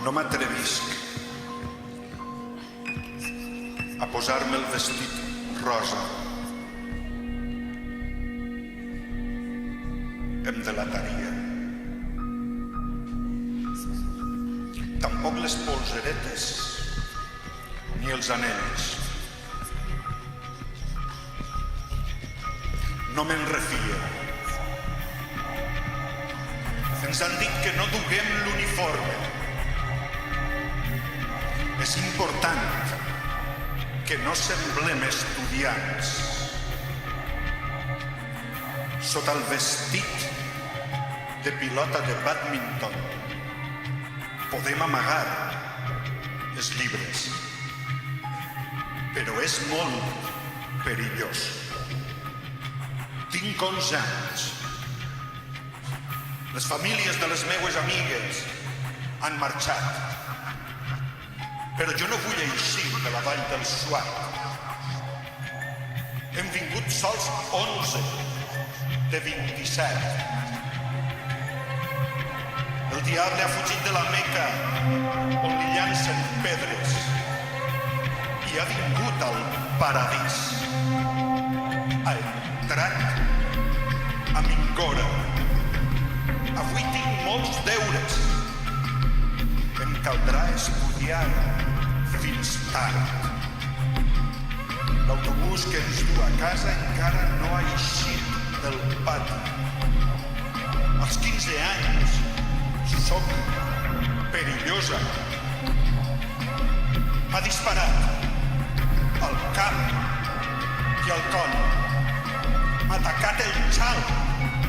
No m'atrevisc a posar-me el vestit rosa. Em delataria. Tampoc les polseretes ni els anells. No me'n refia. Ens han dit que no duguem l'uniforme. És important que no semblem estudiants. Sota el vestit de pilota de bàdminton podem amagar els llibres, però és molt perillós. Tinc 11 anys. Les famílies de les meues amigues han marxat, però jo no vull eixir de la vall del Suat. Hem vingut sols 11 de 27. El diable ha fugit de la Meca, on li llancen pedres, i ha vingut al paradís. Ha entrat a Mingora. Avui tinc molts deures. Em caldrà estudiar fins tard. L'autobús que ens du a casa encara no ha eixit del pati. Als 15 anys soc perillosa. M'ha disparat al cap i al coll. M'ha atacat el xal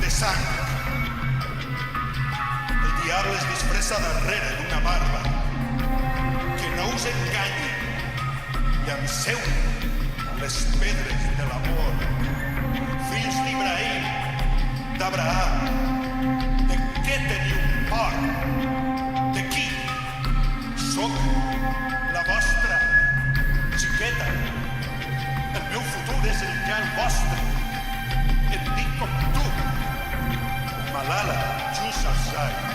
de sang. El diable es disfressa darrere d'una barba. Que no us enganyi. Llanceu les pedres de l'amor. Fills d'Ibrahim, d'Abraham, de què teniu por? De qui? Soc la vostra xiqueta. El meu futur és el que el vostre. Et dic com tu, Malala Yousafzai.